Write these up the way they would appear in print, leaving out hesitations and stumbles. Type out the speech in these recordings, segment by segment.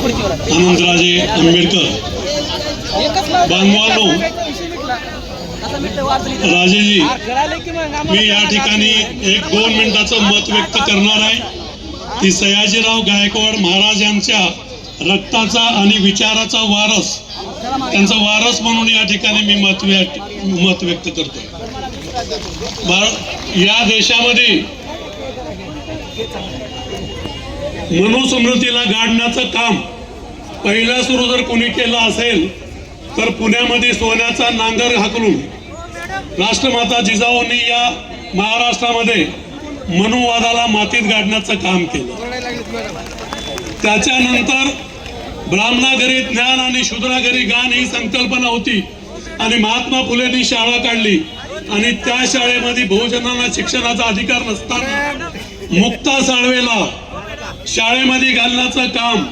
आनंदराजे आंबेडकर बांधवांनो, राजेजी, मी या ठिकाणी 1-2 मिनिटाचं मत व्यक्त करणार आहे की सयाजीराव गायकवाड महाराज यांच्या रक्ताचा आणि विचाराचा वारस, त्यांचा वारस म्हणून या ठिकाणी मी मत व्यक्त करतो। या देशामध्ये मनुस्मृतीला गाडण्याचं काम पहिला सुरू जर कोणी केलं असेल तर पुण्यामध्ये सोन्याचा नांगर हाकलून राष्ट्रमाता जिजाऊंनी या महाराष्ट्रामध्ये मनुवादाला मातीत गाडण्याचं काम केलं। त्याच्यानंतर ब्राह्मणा घरी ज्ञान आणि शूद्रा घरी गान ही संकल्पना होती आणि महात्मा फुलेंनी शाळा काढली आणि त्या शाळेमध्ये बहुजनांना शिक्षणाचा अधिकार नसताना मुक्ता साळवेला शाळेमध्ये घालण्याचं काम,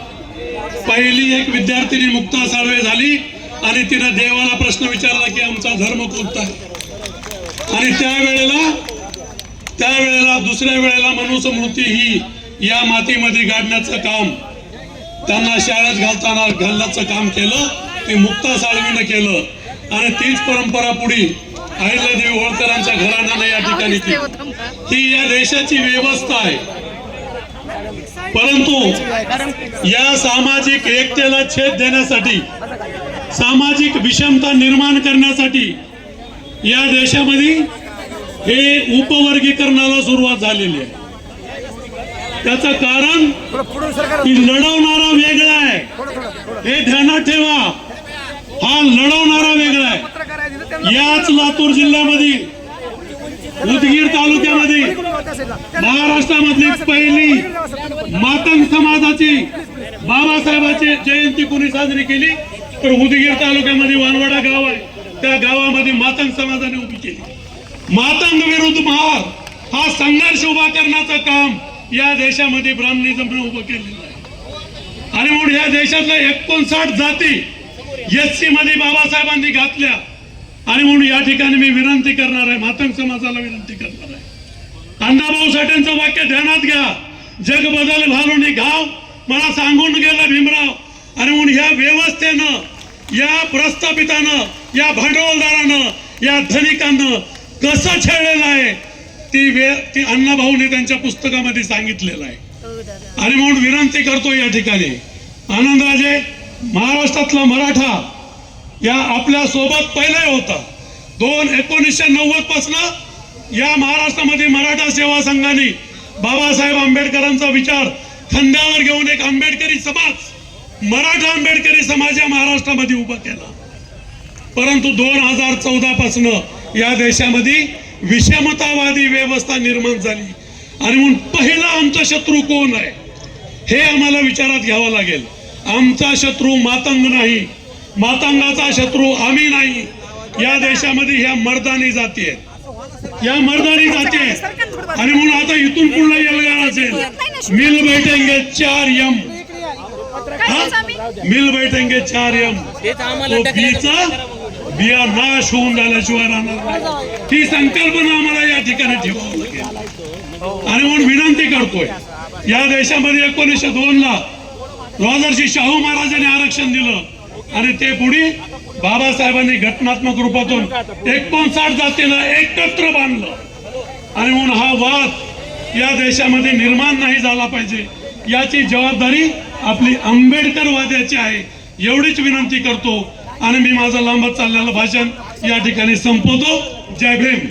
पहिली एक विद्यार्थिनी मुक्ता साळवे झाली आणि तिने देवाला प्रश्न विचारला की आमचा धर्म कोणता आहे, आणि त्यावेळेला दुसऱ्या वेळेला मनुस्मृती ही या मातीमध्ये गाडण्याचं काम त्यांना शाळेत घालण्याचं काम केलं ते मुक्ता साळवीनं केलं आणि तीच परंपरा पुढे अहिल्यादेवी होळकरांच्या घराण्यानं या ठिकाणी केली। ही या देशाची व्यवस्था आहे। परंतु या सामाजिक एकतेला छेद देण्यासाठी, सामाजिक विषमता निर्माण करण्यासाठी या देशामध्ये हे उपवर्गीकरणाला सुरुवात झालेली आहे। त्याचं कारण की लढवणारा वेगळा आहे, हे ध्यानात ठेवा। हा लढवणारा वेगळा आहे। याच लातूर जिल्ह्यामध्ये उदगीर तालुक्यामध्ये महाराष्ट्रामधली पहिली मातंग समाजाची बाबासाहेबांची जयंती कोणी साजरी केली तर उदगीर तालुक्यामध्ये वानवडा गाव आहे, त्या गावामध्ये मातंग समाजाने उभी केली। मातंग विरुद्ध महार हा संघर्ष उभा करण्याचं काम या देशामध्ये ब्राह्मणिझमने उभं केलेलं आहे। आणि म्हणून या देशातल्या 59 जाती एससी मध्ये बाबासाहेबांनी घातल्या आणि म्हणून या ठिकाणी मी विनंती करणार आहे, मातंग समाजाला विनंती करणार आहे। अण्णाभाऊ साठेंचं वाक्य ध्यानात घ्या, जग बदल घालून घाव मला सांगून गेलं भीमराव। आणि म्हणून या व्यवस्थेनं, या प्रस्थापितानं, या भांडवलदारानं, या धनिकांना कसं छेडलेलं आहे ती अण्णाभाऊने त्यांच्या पुस्तकामध्ये सांगितलेलं आहे। आणि म्हणून विनंती करतो या ठिकाणी, आनंदराजे महाराष्ट्रातला मराठा या आपल्या सोबत पहिले होता। 1990 पासून या महाराष्ट्रामध्ये मराठा सेवा संघाने बाबासाहेब आंबेडकरांचा विचार खांद्यावर घेऊन एक आंबेडकरी समाज, मराठा आंबेडकरी समाज या महाराष्ट्रामध्ये उभा केला। परंतु 2014 पासून या देशामध्ये विषमतावादी व्यवस्था निर्माण झाली आणि म्हणून पहिला आमचा शत्रू कोण आहे हे आम्हाला विचारात घ्यावं लागेल। आमचा शत्रू मातंग नाही, मातंगाचा शत्रू आम्ही नाही। या देशामध्ये ह्या मर्दानी जाती आहेत, या मर्दानी जाती आहेत। आणि म्हणून आता इथून पुढे एल्गार असेल, मिल बैठेंगे 4 यम, मिल बैठेंगे 4 यम, तो बीचा बिया नाश होऊन झाल्याशिवाय राहणार। ही संकल्पना आम्हाला या ठिकाणी ठेवावं लागेल। आणि म्हणून विनंती करतोय, या देशामध्ये 1902 ला राजर्षी शाहू महाराजांनी आरक्षण दिलं आणि ते पुढे बाबासाहेबांनी घटनात्मक रूपातून 59 जातीला एकत्र बांधलं। आणि म्हणून हा वाद या देशामध्ये निर्माण नाही झाला पाहिजे, याची जबाबदारी आपली आंबेडकरवाद्याची आहे, एवढीच विनंती करतो आणि मी माझं लांबत चाललेलं भाषण या ठिकाणी संपवतो। जय भीम।